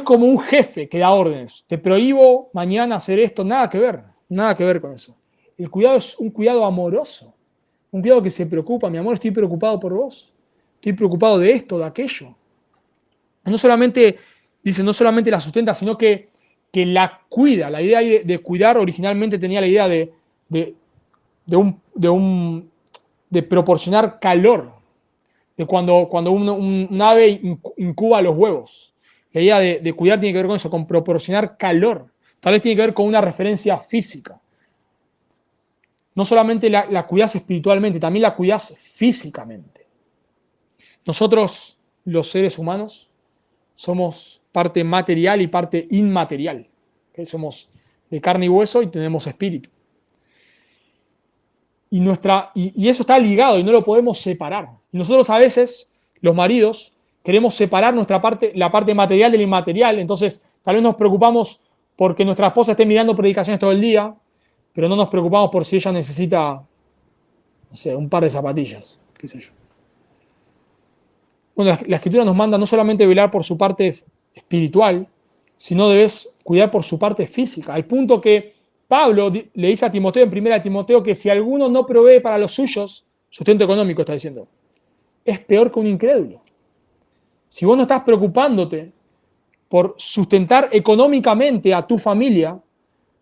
como un jefe que da órdenes. Te prohíbo mañana hacer esto, nada que ver con eso. El cuidado es un cuidado amoroso, un cuidado que se preocupa. Mi amor, estoy preocupado por vos, estoy preocupado de esto, de aquello. No solamente la sustenta, sino que la cuida. La idea de cuidar originalmente tenía la idea de proporcionar calor, de cuando un ave incuba los huevos. La idea de cuidar tiene que ver con eso, con proporcionar calor. Tal vez tiene que ver con una referencia física. No solamente la cuidás espiritualmente, también la cuidás físicamente. Nosotros, los seres humanos, somos parte material y parte inmaterial. ¿Okay? Somos de carne y hueso y tenemos espíritu. Y eso está ligado y no lo podemos separar. Y nosotros a veces, los maridos, queremos separar la parte material del inmaterial. Entonces, tal vez nos preocupamos porque nuestra esposa esté mirando predicaciones todo el día, pero no nos preocupamos por si ella necesita, no sé, un par de zapatillas, qué sé yo. Bueno, la Escritura nos manda no solamente velar por su parte espiritual, sino debes cuidar por su parte física. Al punto que Pablo le dice a Timoteo en 1 Timoteo que si alguno no provee para los suyos, sustento económico está diciendo, es peor que un incrédulo. Si vos no estás preocupándote por sustentar económicamente a tu familia,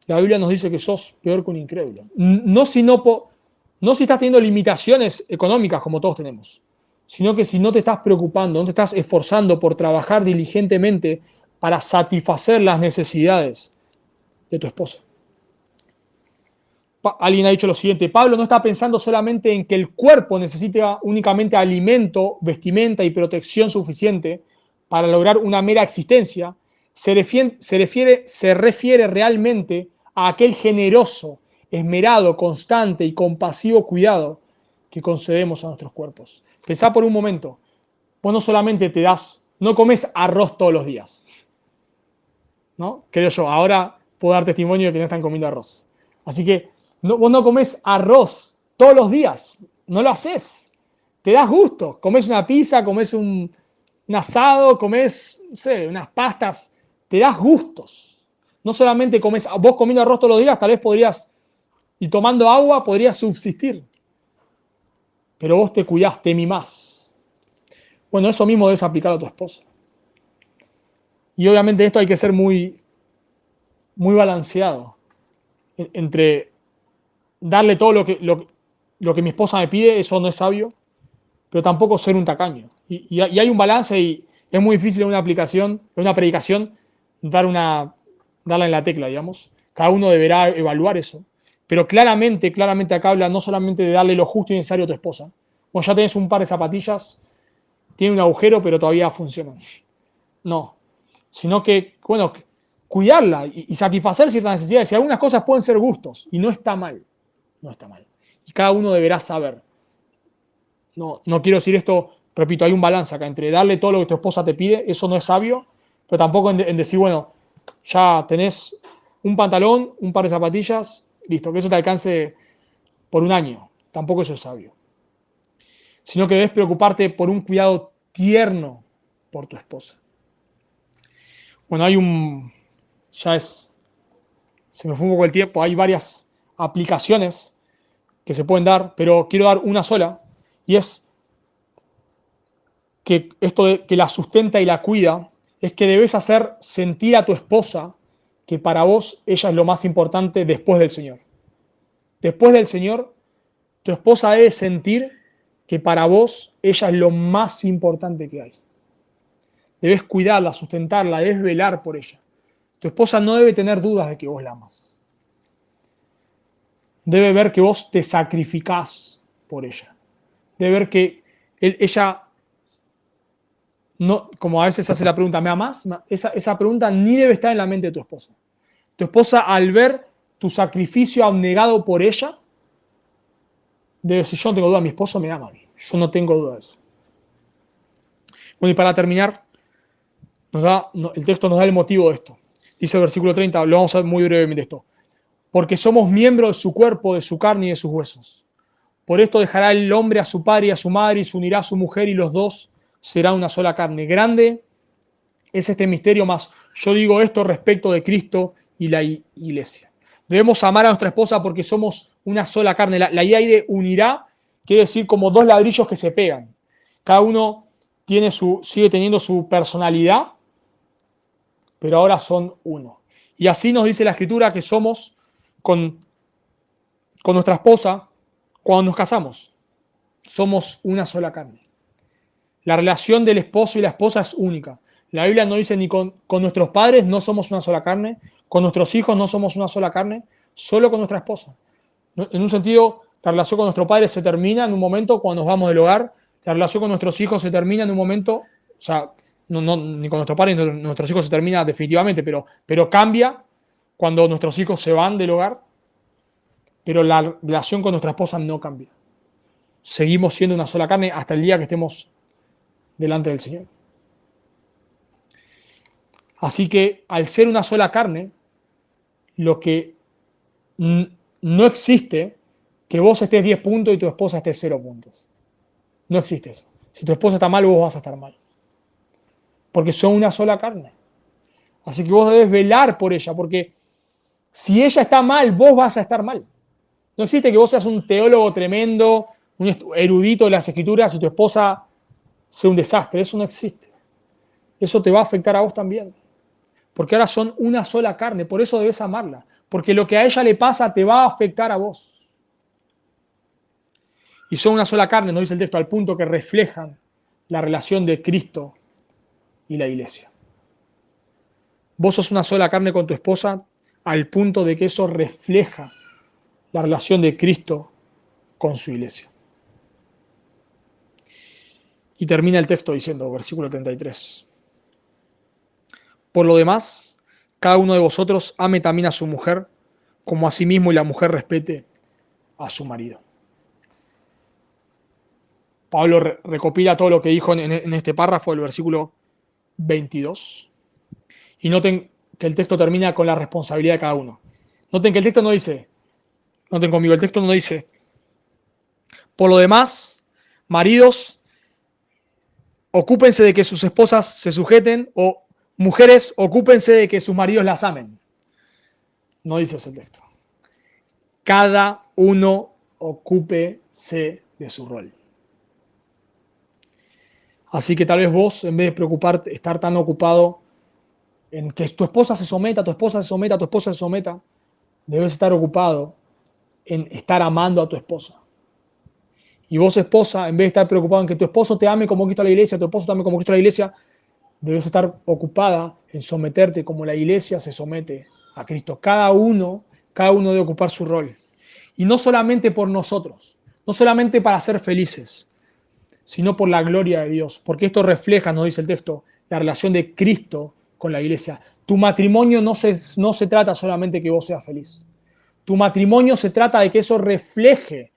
la Biblia nos dice que sos peor que un incrédulo. No si estás teniendo limitaciones económicas como todos tenemos, sino que si no te estás preocupando, no te estás esforzando por trabajar diligentemente para satisfacer las necesidades de tu esposa. Alguien ha dicho lo siguiente: Pablo no está pensando solamente en que el cuerpo necesita únicamente alimento, vestimenta y protección suficiente para lograr una mera existencia. Se refiere realmente a aquel generoso, esmerado, constante y compasivo cuidado que concedemos a nuestros cuerpos. Pensá por un momento, vos no solamente no comes arroz todos los días, ¿no? Creo yo, ahora puedo dar testimonio de que no están comiendo arroz. Así que vos no comes arroz todos los días, no lo haces. Te das gusto, comes una pizza, comes un asado, comes, no sé, unas pastas, te das gustos. No solamente comes, vos comiendo arroz todos los días, tal vez podrías, y tomando agua, podrías subsistir. Pero vos te cuidás, te mimás. Bueno, eso mismo debes aplicar a tu esposa. Y obviamente esto hay que ser muy, muy balanceado entre darle todo lo que mi esposa me pide, eso no es sabio, pero tampoco ser un tacaño. Y hay un balance y es muy difícil en una aplicación, en una predicación, darla en la tecla, digamos. Cada uno deberá evaluar eso. Pero claramente acá habla no solamente de darle lo justo y necesario a tu esposa. Vos ya tenés un par de zapatillas, tiene un agujero, pero todavía funcionan. No. Sino que, bueno, cuidarla y satisfacer ciertas necesidades. Y algunas cosas pueden ser gustos, y no está mal. No está mal. Y cada uno deberá saber. No quiero decir esto, repito, hay un balance acá entre darle todo lo que tu esposa te pide, eso no es sabio, pero tampoco en decir, bueno, ya tenés un pantalón, un par de zapatillas, listo, que eso te alcance por un año. Tampoco eso es sabio. Sino que debes preocuparte por un cuidado tierno por tu esposa. Bueno, se me fue un poco el tiempo, hay varias aplicaciones que se pueden dar, pero quiero dar una sola, y es que esto de que la sustenta y la cuida, es que debes hacer sentir a tu esposa que para vos ella es lo más importante después del Señor. Después del Señor, tu esposa debe sentir que para vos ella es lo más importante que hay. Debes cuidarla, sustentarla, debes velar por ella. Tu esposa no debe tener dudas de que vos la amas. Debe ver que vos te sacrificás por ella. Debe ver que ella, no, como a veces hace la pregunta, ¿me amás? Esa pregunta ni debe estar en la mente de tu esposa. Tu esposa, al ver tu sacrificio abnegado por ella, debe decir, yo no tengo duda, mi esposo me ama a mí. Yo no tengo duda de eso. Bueno, y para terminar, el texto nos da el motivo de esto. Dice el versículo 30, lo vamos a ver muy brevemente esto. Porque somos miembros de su cuerpo, de su carne y de sus huesos. Por esto dejará el hombre a su padre y a su madre y se unirá a su mujer y los dos serán una sola carne. Grande es este misterio, más yo digo esto respecto de Cristo y la iglesia. Debemos amar a nuestra esposa porque somos una sola carne. La idea ahí de unirá quiere decir como dos ladrillos que se pegan. Cada uno sigue teniendo su personalidad, pero ahora son uno. Y así nos dice la Escritura que somos con nuestra esposa cuando nos casamos. Somos una sola carne. La relación del esposo y la esposa es única. La Biblia no dice ni con nuestros padres no somos una sola carne, con nuestros hijos no somos una sola carne, solo con nuestra esposa. En un sentido, la relación con nuestro padre se termina en un momento cuando nos vamos del hogar, la relación con nuestros hijos se termina en un momento, o sea, ni con nuestros padres ni con nuestros hijos se termina definitivamente, pero cambia cuando nuestros hijos se van del hogar, pero la relación con nuestra esposa no cambia. Seguimos siendo una sola carne hasta el día que estemos delante del Señor. Así que al ser una sola carne, lo que no existe que vos estés 10 puntos y tu esposa esté 0 puntos. No existe eso. Si tu esposa está mal, vos vas a estar mal. Porque son una sola carne. Así que vos debes velar por ella, porque si ella está mal, vos vas a estar mal. No existe que vos seas un teólogo tremendo, un erudito de las Escrituras y tu esposa sea un desastre. Eso no existe. eso te va a afectar a vos también. Porque ahora son una sola carne, por eso debes amarla. Porque lo que a ella le pasa te va a afectar a vos. Y son una sola carne, nos dice el texto, al punto que reflejan la relación de Cristo y la iglesia. Vos sos una sola carne con tu esposa al punto de que eso refleja la relación de Cristo con su iglesia. Y termina el texto diciendo, versículo 33. Por lo demás, cada uno de vosotros ame también a su mujer, como a sí mismo, y la mujer respete a su marido. Pablo recopila todo lo que dijo en este párrafo, el versículo 22. Y noten que el texto termina con la responsabilidad de cada uno. Noten que el texto no dice, noten conmigo, el texto no dice, por lo demás, maridos, ocúpense de que sus esposas se sujeten, o mujeres, ocúpense de que sus maridos las amen. No dice ese texto. Cada uno ocúpese de su rol. Así que tal vez vos, en vez de preocuparte, estar tan ocupado en que tu esposa se someta, tu esposa se someta, tu esposa se someta, debes estar ocupado en estar amando a tu esposa. Y vos, esposa, en vez de estar preocupado en que tu esposo te ame como Cristo a la iglesia, tu esposo te ame como Cristo a la iglesia, debes estar ocupada en someterte como la iglesia se somete a Cristo. Cada uno debe ocupar su rol. Y no solamente por nosotros, no solamente para ser felices, sino por la gloria de Dios. Porque esto refleja, nos dice el texto, la relación de Cristo con la iglesia. Tu matrimonio no se trata solamente de que vos seas feliz. Tu matrimonio se trata de que eso refleje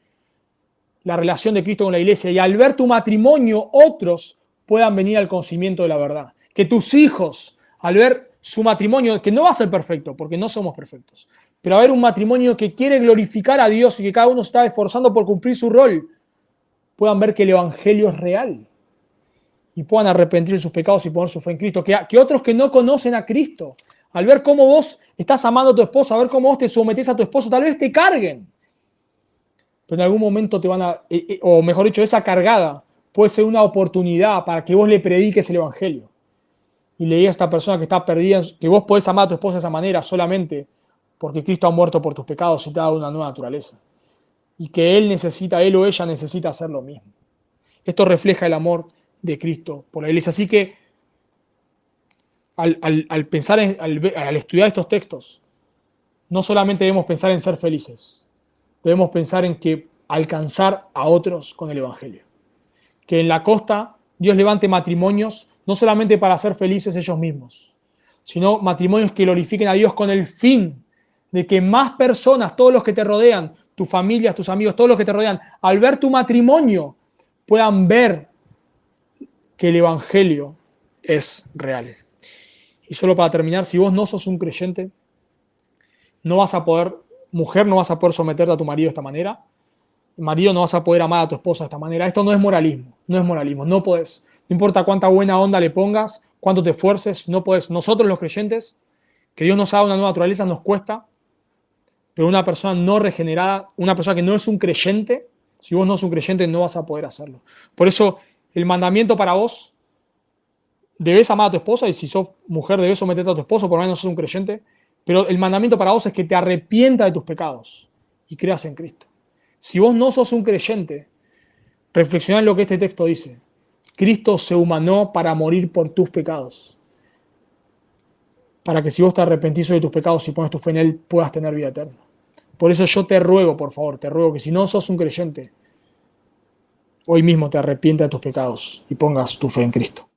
la relación de Cristo con la iglesia. Y al ver tu matrimonio, otros puedan venir al conocimiento de la verdad. Que tus hijos, al ver su matrimonio, que no va a ser perfecto, porque no somos perfectos, pero a ver un matrimonio que quiere glorificar a Dios y que cada uno está esforzando por cumplir su rol, puedan ver que el evangelio es real y puedan arrepentir de sus pecados y poner su fe en Cristo. Que otros que no conocen a Cristo, al ver cómo vos estás amando a tu esposa, a ver cómo vos te sometés a tu esposo, tal vez te carguen. Pero en algún momento te van a, o mejor dicho, esa cargada puede ser una oportunidad para que vos le prediques el evangelio. Y le digas a esta persona que está perdida, que vos podés amar a tu esposa de esa manera solamente porque Cristo ha muerto por tus pecados y te ha dado una nueva naturaleza. Y que él o ella necesita hacer lo mismo. Esto refleja el amor de Cristo por la iglesia. Así que al pensar, al estudiar estos textos, no solamente debemos pensar en ser felices, debemos pensar en que alcanzar a otros con el evangelio. Que en la costa Dios levante matrimonios no solamente para ser felices ellos mismos, sino matrimonios que glorifiquen a Dios con el fin de que más personas, todos los que te rodean, tus familias, tus amigos, todos los que te rodean, al ver tu matrimonio, puedan ver que el evangelio es real. Y solo para terminar, si vos no sos un creyente, no vas a poder, mujer, no vas a poder someterte a tu marido de esta manera, marido, no vas a poder amar a tu esposa de esta manera. Esto no es moralismo, no podés. No importa cuánta buena onda le pongas, cuánto te esfuerces, no podés. Nosotros los creyentes, que Dios nos ha dado una nueva naturaleza, nos cuesta, pero una persona no regenerada, una persona que no es un creyente, si vos no sos un creyente no vas a poder hacerlo. Por eso el mandamiento para vos, debes amar a tu esposa, y si sos mujer debes someterte a tu esposo, por lo menos sos un creyente, pero el mandamiento para vos es que te arrepientas de tus pecados y creas en Cristo. Si vos no sos un creyente, reflexioná en lo que este texto dice. Cristo se humanó para morir por tus pecados, para que si vos te arrepentís de tus pecados y pones tu fe en Él, puedas tener vida eterna. Por eso yo te ruego, por favor, te ruego que si no sos un creyente, hoy mismo te arrepientas de tus pecados y pongas tu fe en Cristo.